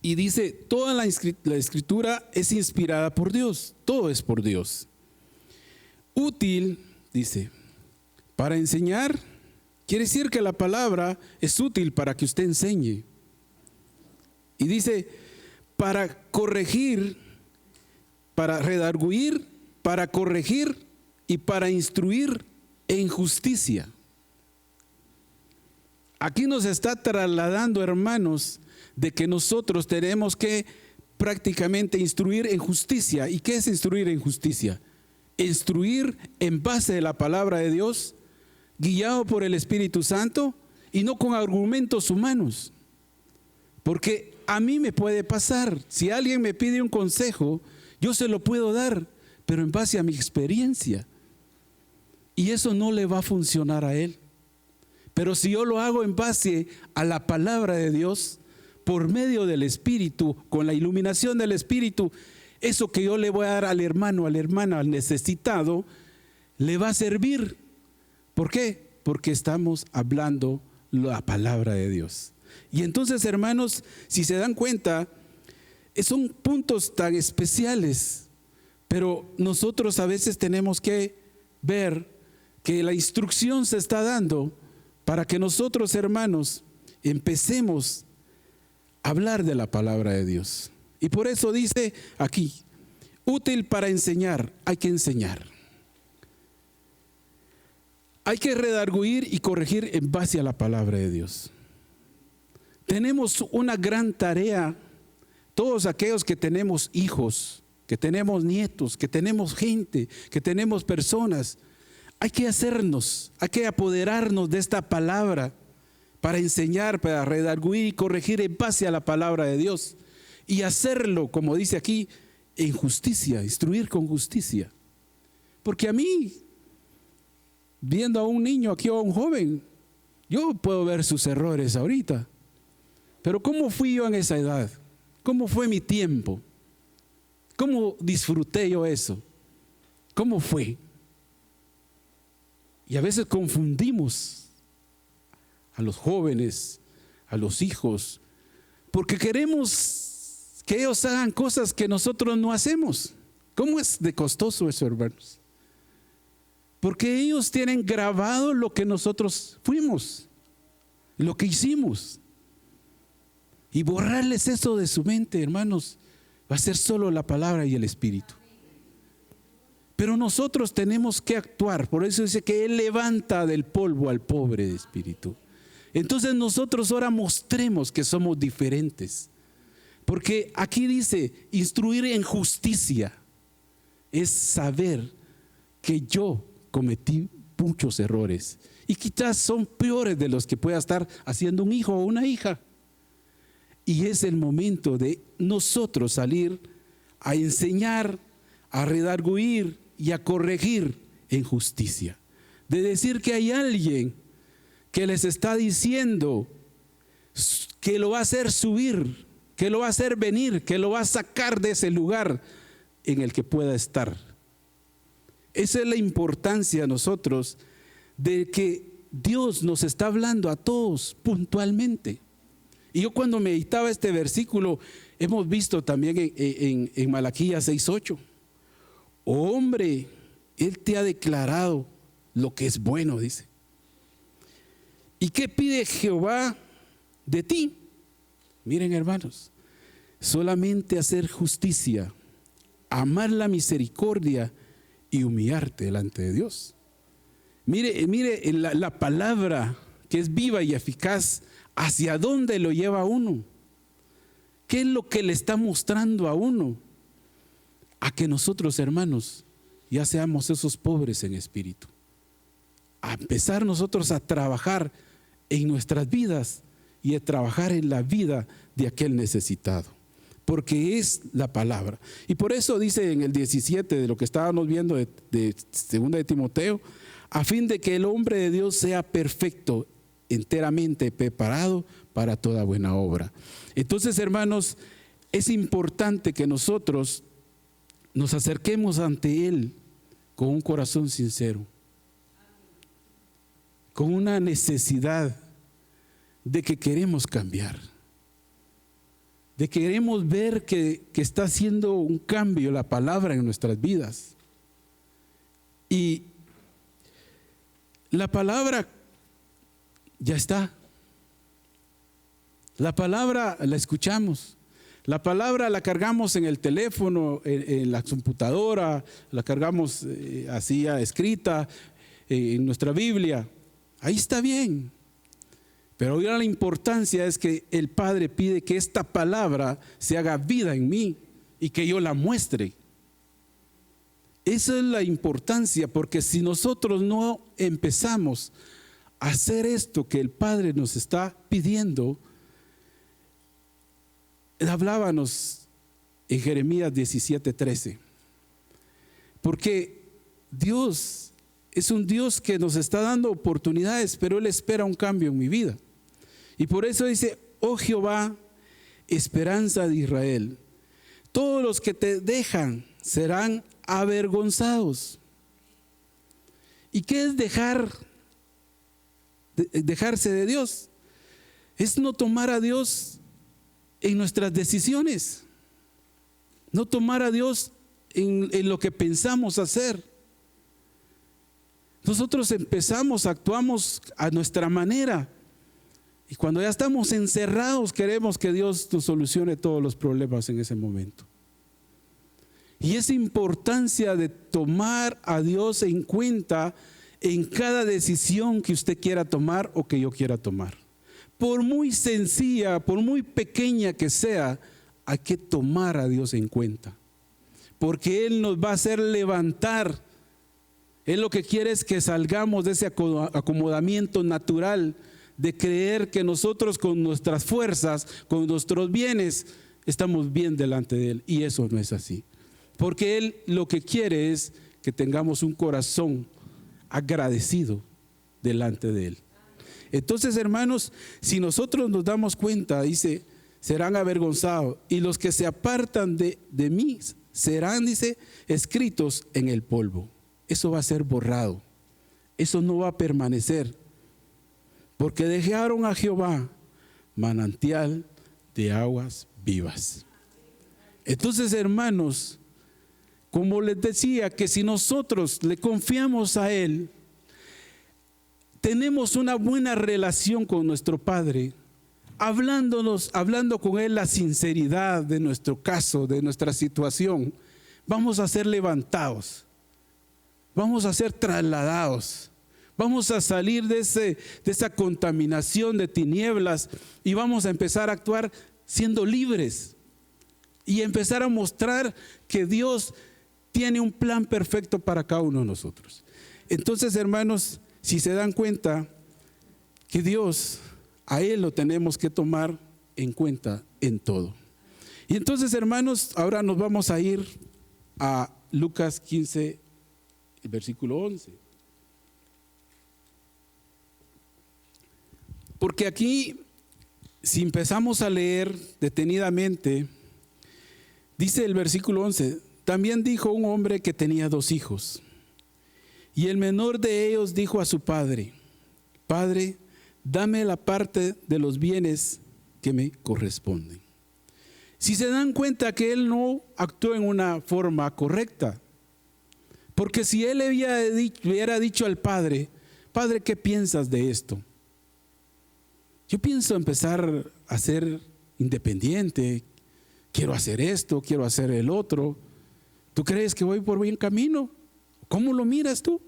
Speaker 2: Y dice, toda la escritura es inspirada por Dios, todo es por Dios. Útil, dice, para enseñar, quiere decir que la palabra es útil para que usted enseñe. Y dice, para corregir, para redarguir, para corregir y para instruir en justicia. Aquí nos está trasladando, hermanos, de que nosotros tenemos que prácticamente instruir en justicia. ¿Y qué es instruir en justicia? Instruir en base a la palabra de Dios, guiado por el Espíritu Santo y no con argumentos humanos. Porque a mí me puede pasar, si alguien me pide un consejo, yo se lo puedo dar, pero en base a mi experiencia. Y eso no le va a funcionar a él. Pero si yo lo hago en base a la palabra de Dios, por medio del Espíritu, con la iluminación del Espíritu, eso que yo le voy a dar al hermano, a la hermana, al necesitado, le va a servir. ¿Por qué? Porque estamos hablando la palabra de Dios. Y entonces, hermanos, si se dan cuenta, son puntos tan especiales, pero nosotros a veces tenemos que ver que la instrucción se está dando para que nosotros, hermanos, empecemos a hablar de la palabra de Dios. Y por eso dice aquí, útil para enseñar, hay que enseñar. Hay que redarguir y corregir en base a la palabra de Dios. Tenemos una gran tarea, todos aquellos que tenemos hijos, que tenemos nietos, que tenemos gente, que tenemos personas. Hay que hacernos, hay que apoderarnos de esta palabra para enseñar, para redarguir y corregir en base a la palabra de Dios. Y hacerlo, como dice aquí, en justicia, instruir con justicia. Porque a mí, viendo a un niño aquí o a un joven, yo puedo ver sus errores ahorita. Pero ¿cómo fui yo en esa edad? ¿Cómo fue mi tiempo? ¿Cómo disfruté yo eso? ¿Cómo fue? Y a veces confundimos a los jóvenes, a los hijos, porque queremos que ellos hagan cosas que nosotros no hacemos. ¿Cómo es de costoso eso, hermanos? Porque ellos tienen grabado lo que nosotros fuimos, lo que hicimos. Y borrarles eso de su mente, hermanos, va a ser solo la palabra y el Espíritu. Pero nosotros tenemos que actuar. Por eso dice que Él levanta del polvo al pobre de espíritu. Entonces nosotros ahora mostremos que somos diferentes. Porque aquí dice, instruir en justicia es saber que yo cometí muchos errores. Y quizás son peores de los que pueda estar haciendo un hijo o una hija. Y es el momento de nosotros salir a enseñar, a redarguir y a corregir en justicia. De decir que hay alguien que les está diciendo que lo va a hacer subir, que lo va a hacer venir, que lo va a sacar de ese lugar en el que pueda estar. Esa es la importancia a nosotros de que Dios nos está hablando a todos puntualmente. Y yo cuando meditaba este versículo, hemos visto también en Malaquías 6:8. Hombre, Él te ha declarado lo que es bueno, dice. ¿Y qué pide Jehová de ti? Miren, hermanos, solamente hacer justicia, amar la misericordia y humillarte delante de Dios. Mire la palabra que es viva y eficaz, ¿hacia dónde lo lleva a uno? ¿Qué es lo que le está mostrando a uno? A que nosotros, hermanos, ya seamos esos pobres en espíritu. A empezar nosotros a trabajar en nuestras vidas y a trabajar en la vida de aquel necesitado. Porque es la palabra. Y por eso dice en el 17 de lo que estábamos viendo de 2 de Timoteo, a fin de que el hombre de Dios sea perfecto, enteramente preparado para toda buena obra. Entonces, hermanos, es importante que nosotros nos acerquemos ante Él con un corazón sincero, con una necesidad de que queremos cambiar, de que queremos ver que está haciendo un cambio la palabra en nuestras vidas. Y la palabra ya está. La palabra la escuchamos. La palabra la cargamos en el teléfono, en la computadora, la cargamos así ya escrita en nuestra Biblia. Ahí está bien. Pero ahora la importancia es que el Padre pide que esta palabra se haga vida en mí y que yo la muestre. Esa es la importancia, porque si nosotros no empezamos a hacer esto que el Padre nos está pidiendo, hablábamos en Jeremías 17:13, porque Dios es un Dios que nos está dando oportunidades, pero Él espera un cambio en mi vida. Y por eso dice: oh Jehová, esperanza de Israel, todos los que te dejan serán avergonzados. ¿Y qué es dejarse de Dios? Es no tomar a Dios en nuestras decisiones, no tomar a Dios en lo que pensamos hacer. Nosotros actuamos a nuestra manera, y cuando ya estamos encerrados queremos que Dios nos solucione todos los problemas en ese momento. Y esa importancia de tomar a Dios en cuenta en cada decisión que usted quiera tomar o que yo quiera tomar. Por muy sencilla, por muy pequeña que sea, hay que tomar a Dios en cuenta. Porque Él nos va a hacer levantar. Él lo que quiere es que salgamos de ese acomodamiento natural de creer que nosotros con nuestras fuerzas, con nuestros bienes, estamos bien delante de Él. Y eso no es así. Porque Él lo que quiere es que tengamos un corazón agradecido delante de Él. Entonces, hermanos, si nosotros nos damos cuenta, dice, serán avergonzados, y los que se apartan de mí serán, dice, escritos en el polvo. Eso va a ser borrado. Eso no va a permanecer. Porque dejaron a Jehová manantial de aguas vivas. Entonces, hermanos, como les decía, que si nosotros le confiamos a Él, tenemos una buena relación con nuestro Padre, hablando con Él la sinceridad de nuestro caso, de nuestra situación, vamos a ser levantados, vamos a ser trasladados, vamos a salir de esa contaminación de tinieblas y vamos a empezar a actuar siendo libres y empezar a mostrar que Dios tiene un plan perfecto para cada uno de nosotros. Entonces, hermanos, si se dan cuenta que Dios, a Él lo tenemos que tomar en cuenta en todo. Y entonces, hermanos, ahora nos vamos a ir a Lucas 15, el versículo 11. Porque aquí, si empezamos a leer detenidamente, dice el versículo 11, también dijo un hombre que tenía 2 hijos. Y el menor de ellos dijo a su padre: Padre, dame la parte de los bienes que me corresponden. Si se dan cuenta que él no actuó en una forma correcta, porque si él hubiera dicho al padre: Padre, ¿qué piensas de esto? Yo pienso empezar a ser independiente, quiero hacer esto, quiero hacer el otro. ¿Tú crees que voy por buen camino? ¿Cómo lo miras tú?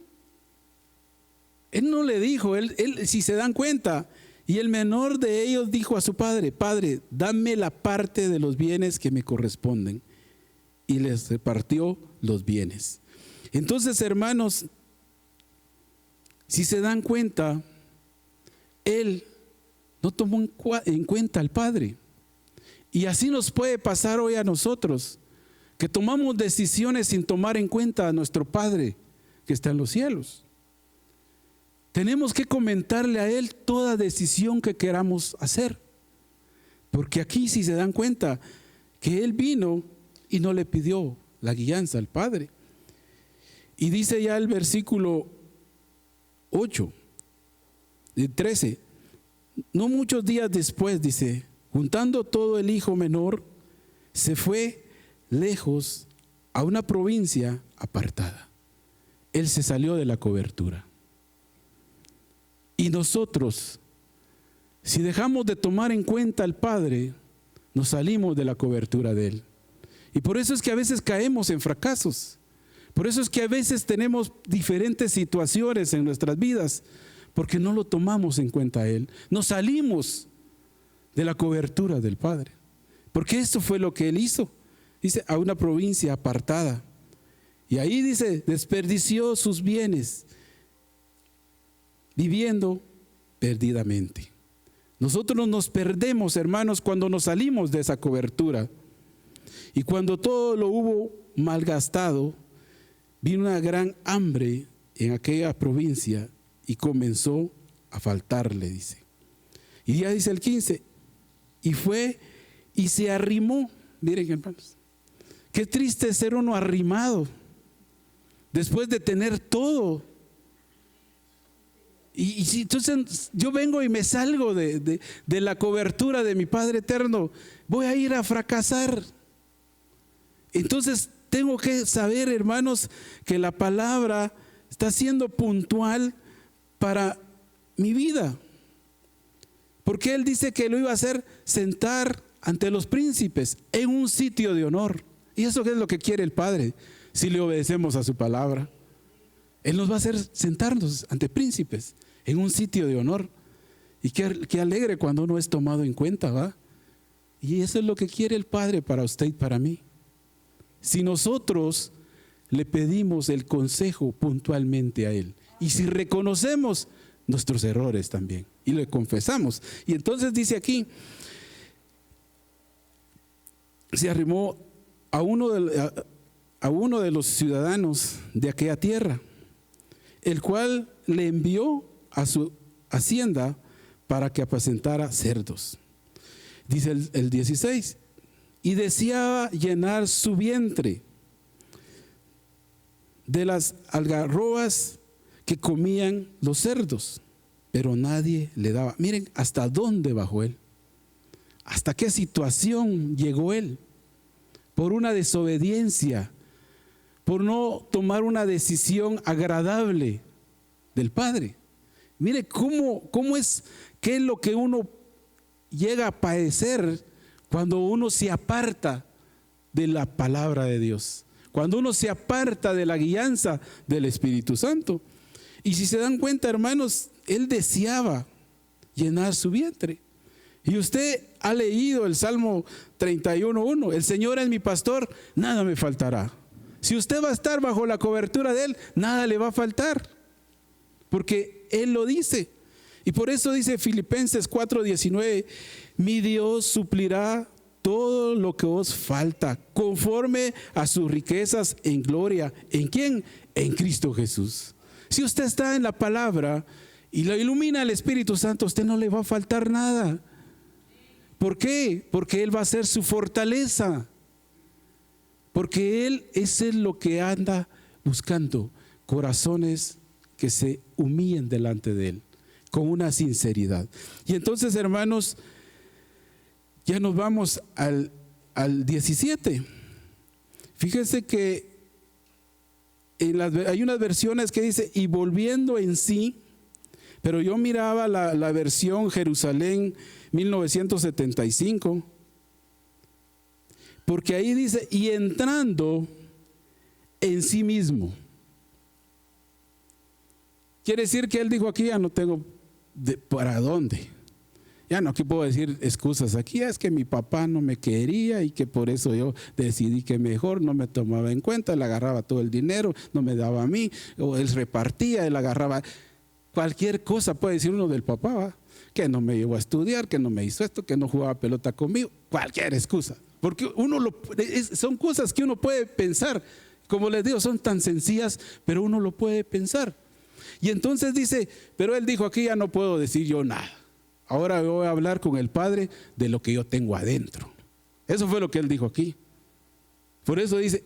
Speaker 2: Él no le dijo, él, si se dan cuenta, y el menor de ellos dijo a su padre: Padre, dame la parte de los bienes que me corresponden. Y les repartió los bienes. Entonces, hermanos, si se dan cuenta, él no tomó en cuenta al Padre. Y así nos puede pasar hoy a nosotros, que tomamos decisiones sin tomar en cuenta a nuestro Padre que está en los cielos. Tenemos que comentarle a Él toda decisión que queramos hacer, porque aquí, si se dan cuenta, que Él vino y no le pidió la guianza al Padre. Y dice ya el versículo 8: 13. No muchos días después, dice, juntando todo el hijo menor, se fue lejos a una provincia apartada. Él se salió de la cobertura. Y nosotros, si dejamos de tomar en cuenta al Padre, nos salimos de la cobertura de Él. Y por eso es que a veces caemos en fracasos. Por eso es que a veces tenemos diferentes situaciones en nuestras vidas, porque no lo tomamos en cuenta a Él. Nos salimos de la cobertura del Padre. Porque esto fue lo que Él hizo. Dice, a una provincia apartada. Y ahí dice, desperdició sus bienes, viviendo perdidamente. Nosotros nos perdemos, hermanos, cuando nos salimos de esa cobertura. Y cuando todo lo hubo malgastado, vino una gran hambre en aquella provincia y comenzó a faltarle, dice. Y ya dice el 15, y fue y se arrimó. Miren, hermanos, qué triste ser uno arrimado después de tener todo. Y si entonces yo vengo y me salgo de la cobertura de mi Padre eterno, voy a ir a fracasar. Entonces tengo que saber, hermanos, que la palabra está siendo puntual para mi vida. Porque Él dice que lo iba a hacer sentar ante los príncipes en un sitio de honor. Y eso es lo que quiere el Padre, si le obedecemos a su palabra. Él nos va a hacer sentarnos ante príncipes en un sitio de honor. Y qué alegre cuando uno es tomado en cuenta, ¿va? Y eso es lo que quiere el Padre para usted y para mí. Si nosotros le pedimos el consejo puntualmente a Él, y si reconocemos nuestros errores también y le confesamos, y entonces dice aquí, se arrimó a uno de los ciudadanos de aquella tierra, el cual le envió a su hacienda para que apacentara cerdos. Dice el 16, y deseaba llenar su vientre de las algarrobas que comían los cerdos, pero nadie le daba. Miren hasta dónde bajó él, hasta qué situación llegó él, por una desobediencia, por no tomar una decisión agradable del Padre. Mire cómo es, qué es lo que uno llega a padecer cuando uno se aparta de la palabra de Dios, cuando uno se aparta de la guianza del Espíritu Santo. Y si se dan cuenta, hermanos, él deseaba llenar su vientre. Y usted ha leído el Salmo 31:1, el Señor es mi pastor, nada me faltará. Si usted va a estar bajo la cobertura de Él, nada le va a faltar, porque Él lo dice. Y por eso dice Filipenses 4:19, mi Dios suplirá todo lo que os falta, conforme a sus riquezas en gloria. ¿En quién? En Cristo Jesús. Si usted está en la palabra y lo ilumina el Espíritu Santo, a usted no le va a faltar nada. ¿Por qué? Porque Él va a ser su fortaleza. Porque Él es lo que anda buscando, corazones que se humillen delante de Él, con una sinceridad. Y entonces, hermanos, ya nos vamos al 17. Fíjense que hay unas versiones que dice, y volviendo en sí, pero yo miraba la versión Jerusalén 1975, porque ahí dice, y entrando en sí mismo. Quiere decir que él dijo, aquí ya no tengo para dónde. Ya no, aquí puedo decir excusas. Aquí es que mi papá no me quería y que por eso yo decidí que mejor no me tomaba en cuenta. Él agarraba todo el dinero, no me daba a mí, o él repartía, él agarraba. Cualquier cosa puede decir uno del papá, ¿va? Que no me llevó a estudiar, que no me hizo esto, que no jugaba pelota conmigo. Cualquier excusa. Porque son cosas que uno puede pensar. Como les digo, son tan sencillas, pero uno lo puede pensar. Y entonces dice, pero él dijo, aquí ya no puedo decir yo nada. Ahora voy a hablar con el Padre de lo que yo tengo adentro. Eso fue lo que él dijo aquí. Por eso dice,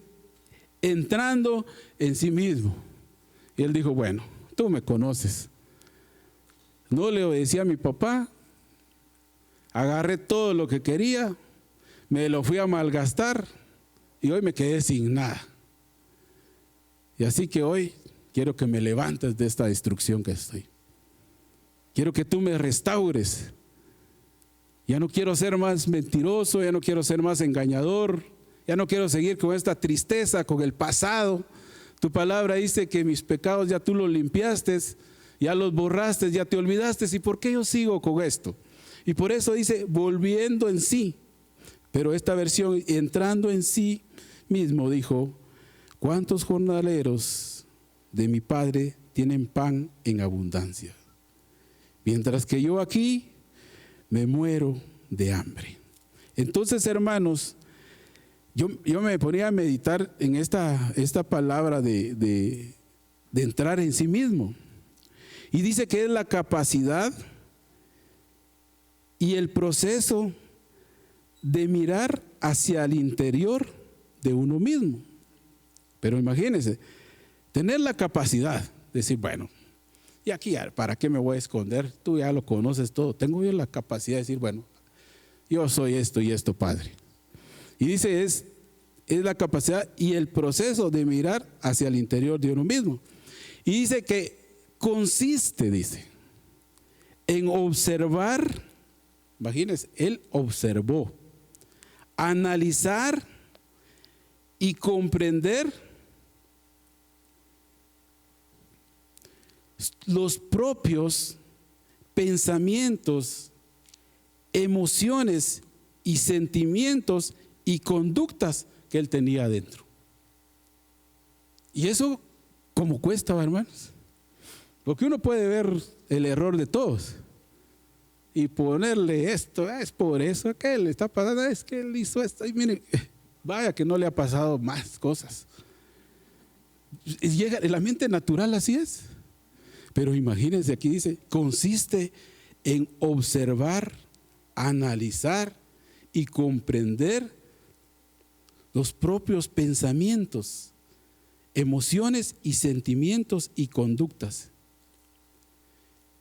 Speaker 2: entrando en sí mismo. Y él dijo, bueno, tú me conoces. no le obedecí a mi papá, agarré todo lo que quería, me lo fui a malgastar y hoy me quedé sin nada. Y así que hoy quiero que me levantes de esta destrucción que estoy. Quiero que tú me restaures. Ya no quiero ser más mentiroso, ya no quiero ser más engañador, ya no quiero seguir con esta tristeza, con el pasado. Tu palabra dice que mis pecados ya tú los limpiaste, ya los borraste, ya te olvidaste. ¿Y por qué yo sigo con esto? Y por eso dice, volviendo en sí. Pero esta versión, entrando en sí mismo, dijo, ¿cuántos jornaleros de mi padre tienen pan en abundancia? Mientras que yo aquí me muero de hambre. Entonces, hermanos, yo me ponía a meditar en esta palabra de entrar en sí mismo. Y dice que es la capacidad y el proceso de mirar hacia el interior de uno mismo. Pero imagínense, tener la capacidad de decir, bueno, y aquí, ¿para qué me voy a esconder? Tú ya lo conoces todo. Tengo yo la capacidad de decir, bueno, yo soy esto y esto, Padre. Y dice, es la capacidad y el proceso de mirar hacia el interior de uno mismo. Y dice que consiste, dice, en observar, imagínense, él observó, analizar y comprender los propios pensamientos, emociones y sentimientos y conductas que él tenía adentro. Y eso, ¿cómo cuesta, hermanos? Porque uno puede ver el error de todos y ponerle esto, es por eso que él está pasando, es que él hizo esto. Y miren, vaya que no le ha pasado más cosas. Llega, la mente natural así es. Pero imagínense, aquí dice, consiste en observar, analizar y comprender los propios pensamientos, emociones y sentimientos y conductas.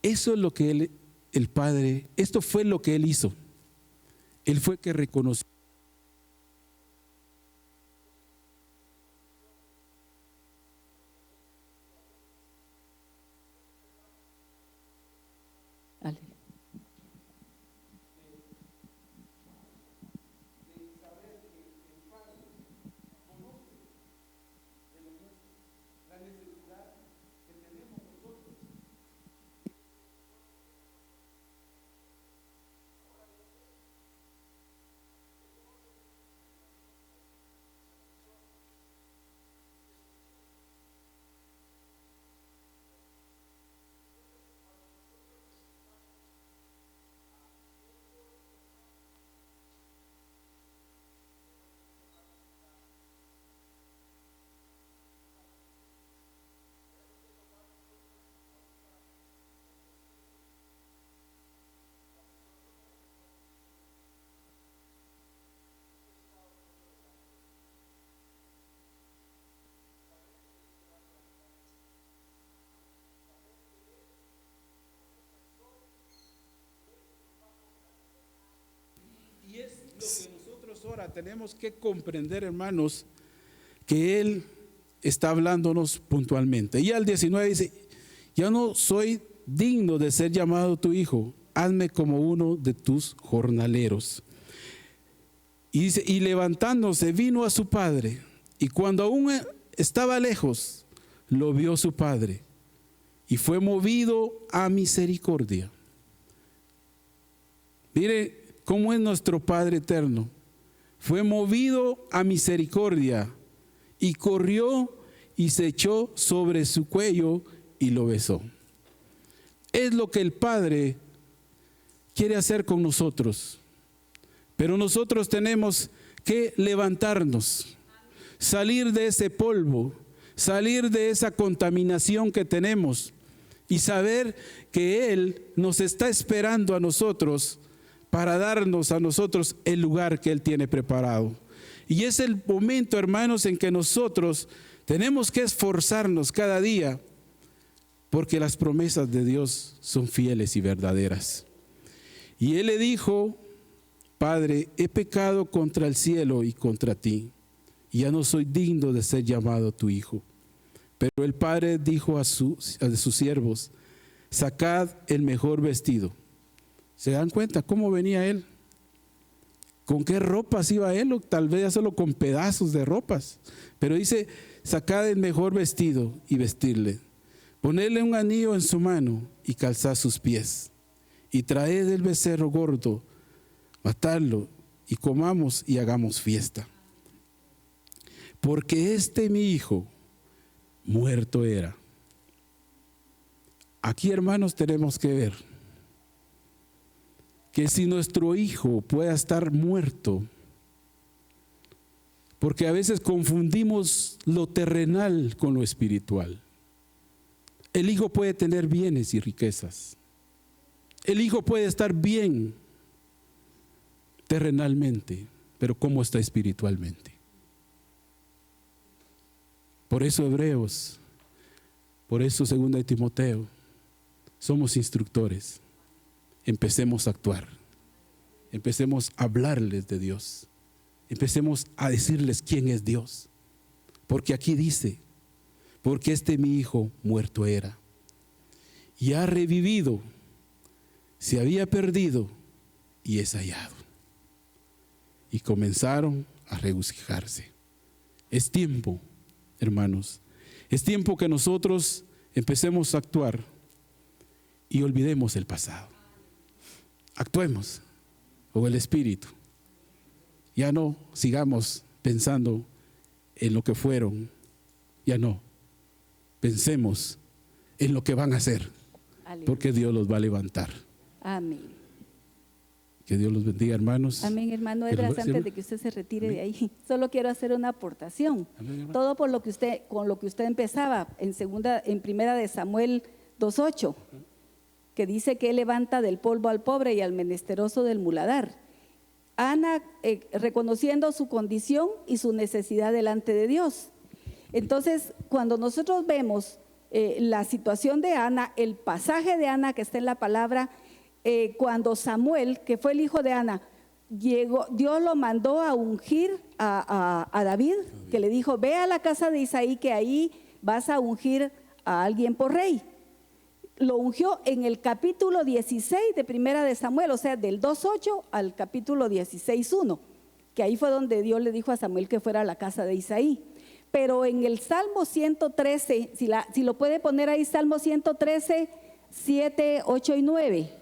Speaker 2: Eso es lo que el Padre, esto fue lo que él hizo. Él fue que reconoció.
Speaker 3: Ale. Y es lo que nosotros ahora tenemos que comprender, hermanos, que Él está hablándonos puntualmente. Y al 19 dice, ya no soy digno de ser llamado tu hijo, hazme como uno de tus jornaleros. Y dice, y levantándose vino a su padre, y cuando aún estaba lejos, lo vio su padre, y fue movido a misericordia. Mire cómo es nuestro Padre eterno. Fue movido a misericordia y corrió y se echó sobre su cuello y lo besó. Es lo que el Padre quiere hacer con nosotros. Pero nosotros tenemos que levantarnos, salir de ese polvo, salir de esa contaminación que tenemos y saber que Él nos está esperando a nosotros para darnos a nosotros el lugar que Él tiene preparado. Y es el momento, hermanos, en que nosotros tenemos que esforzarnos cada día porque las promesas de Dios son fieles y verdaderas. Y él le dijo: Padre, he pecado contra el cielo y contra ti, y ya no soy digno de ser llamado tu hijo. Pero el padre dijo a sus siervos: sacad el mejor vestido. ¿Se dan cuenta cómo venía él? ¿Con qué ropas iba él? O tal vez ya solo con pedazos de ropas. Pero dice: sacad el mejor vestido y vestirle. Ponedle un anillo en su mano y calzad sus pies. Y traed el becerro gordo, matadlo, y comamos y hagamos fiesta. Porque mi hijo muerto era. Aquí, hermanos, tenemos que ver que si nuestro hijo pueda estar muerto, porque a veces confundimos lo terrenal con lo espiritual. El hijo puede tener bienes y riquezas. El hijo puede estar bien terrenalmente, pero ¿cómo está espiritualmente? Por eso Hebreos, por eso 2 de Timoteo, somos instructores. Empecemos a actuar, empecemos a hablarles de Dios, empecemos a decirles quién es Dios. Porque aquí dice: porque mi hijo muerto era y ha revivido, se había perdido y es hallado. Y comenzaron a regocijarse. Es tiempo, hermanos, es tiempo que nosotros empecemos a actuar y olvidemos el pasado. Actuemos con el Espíritu. Ya no sigamos pensando en lo que fueron. Ya no. Pensemos en lo que van a hacer.
Speaker 4: Aleluya.
Speaker 3: Porque Dios los va a levantar.
Speaker 4: Amén.
Speaker 3: Que Dios los bendiga, hermanos.
Speaker 4: Amén, hermano Edras, antes de que usted se retire de ahí, solo quiero hacer una aportación.
Speaker 3: Amén, hermano.
Speaker 4: Todo por lo que usted, con lo que usted empezaba en primera de Samuel 2:8, que dice que él levanta del polvo al pobre y al menesteroso del muladar. Ana, reconociendo su condición y su necesidad delante de Dios. Entonces, cuando nosotros vemos la situación de Ana, el pasaje de Ana que está en la palabra, cuando Samuel, que fue el hijo de Ana, llegó, Dios lo mandó a ungir a David, que le dijo: ve a la casa de Isaí, que ahí vas a ungir a alguien por rey. Lo ungió en el capítulo 16 de primera de Samuel, o sea, del 2:8 al capítulo 16:1, que ahí fue donde Dios le dijo a Samuel que fuera a la casa de Isaí. Pero en el Salmo 113, si lo puede poner ahí, Salmo 113, 7, 8 y 9.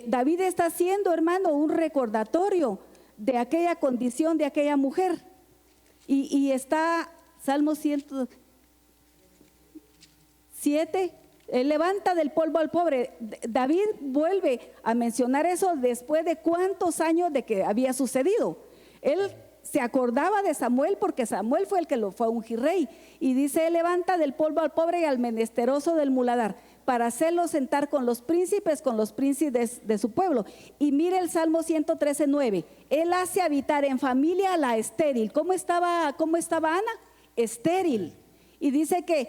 Speaker 4: David está haciendo, hermano, un recordatorio de aquella condición de aquella mujer. Y está Salmo 107, levanta del polvo al pobre. David vuelve a mencionar eso después de cuántos años de que había sucedido. Él se acordaba de Samuel porque Samuel fue el que lo fue a ungir rey. Y dice: él levanta del polvo al pobre y al menesteroso del muladar, para hacerlo sentar con los príncipes de su pueblo. Y mire el Salmo 113:9. Él hace habitar en familia a la estéril. ¿Cómo estaba Ana? Estéril. Y dice que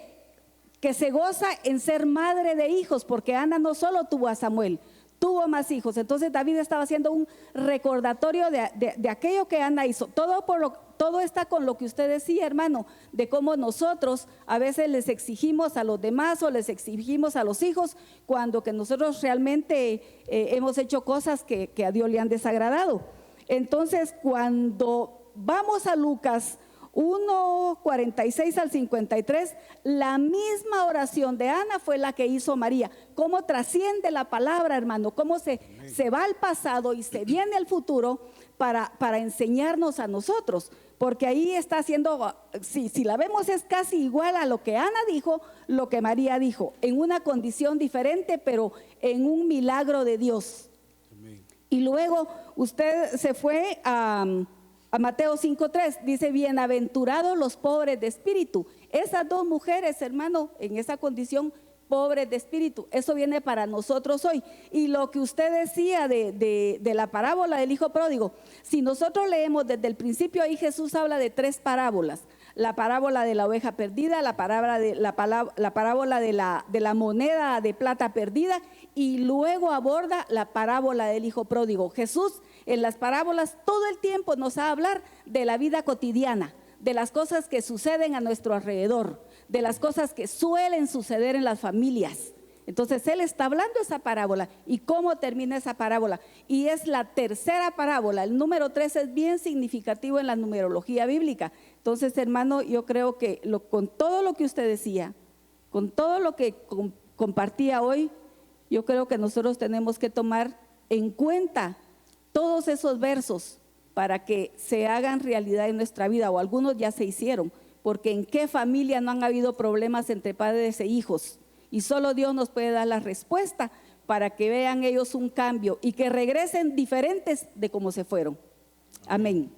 Speaker 4: se goza en ser madre de hijos, porque Ana no solo tuvo a Samuel, tuvo más hijos. Entonces David estaba haciendo un recordatorio de aquello que Ana hizo. Todo está con lo que usted decía, hermano, de cómo nosotros a veces les exigimos a los demás o les exigimos a los hijos, cuando que nosotros realmente hemos hecho cosas que a Dios le han desagradado. Entonces, cuando vamos a Lucas 1:46 al 53, la misma oración de Ana fue la que hizo María. Cómo trasciende la palabra, hermano, cómo se va al pasado y se viene al futuro para enseñarnos a nosotros, porque ahí está haciendo, si la vemos, es casi igual a lo que Ana dijo, lo que María dijo, en una condición diferente, pero en un milagro de Dios. Amén. Y luego usted se fue a Mateo 5:3, dice: bienaventurados los pobres de espíritu. Esas dos mujeres, hermano, en esa condición, pobres de espíritu, eso viene para nosotros hoy. Y lo que usted decía de la parábola del hijo pródigo, si nosotros leemos desde el principio, ahí Jesús habla de 3 parábolas. la parábola de la oveja perdida, la parábola de la moneda de plata perdida, y luego aborda la parábola del hijo pródigo. Jesús en las parábolas todo el tiempo nos va a hablar de la vida cotidiana, de las cosas que suceden a nuestro alrededor, de las cosas que suelen suceder en las familias. Entonces Él está hablando esa parábola. ¿Y cómo termina esa parábola? Y es la tercera parábola. El número 3 es bien significativo en la numerología bíblica. Entonces, hermano, yo creo que con todo lo que usted decía, con todo lo que compartía hoy, yo creo que nosotros tenemos que tomar en cuenta todos esos versos para que se hagan realidad en nuestra vida, o algunos ya se hicieron, porque en qué familia no han habido problemas entre padres e hijos, y solo Dios nos puede dar la respuesta para que vean ellos un cambio y que regresen diferentes de como se fueron. Amén.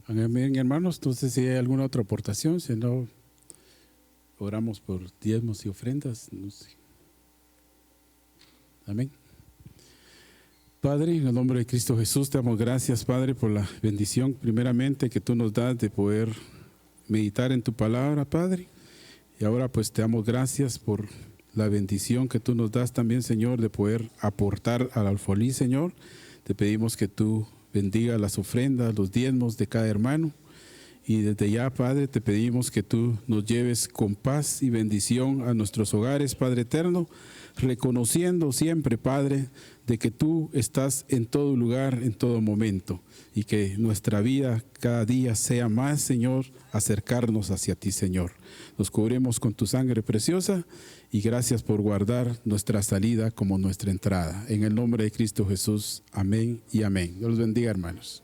Speaker 3: Amén, hermanos. Entonces, si hay alguna otra aportación, si no, oramos por diezmos y ofrendas. No sé. Amén. Padre, en el nombre de Cristo Jesús, te damos gracias, Padre, por la bendición primeramente que tú nos das de poder meditar en tu palabra, Padre. Y ahora pues te damos gracias por la bendición que tú nos das también, Señor, de poder aportar al alfolí, Señor. Te pedimos que tú bendigas las ofrendas, los diezmos de cada hermano. Y desde ya, Padre, te pedimos que tú nos lleves con paz y bendición a nuestros hogares, Padre eterno, reconociendo siempre, Padre, de que tú estás en todo lugar, en todo momento, y que nuestra vida cada día sea más, Señor, acercarnos hacia ti, Señor. Nos cubrimos con tu sangre preciosa y gracias por guardar nuestra salida como nuestra entrada. En el nombre de Cristo Jesús, amén y amén. Dios los bendiga, hermanos.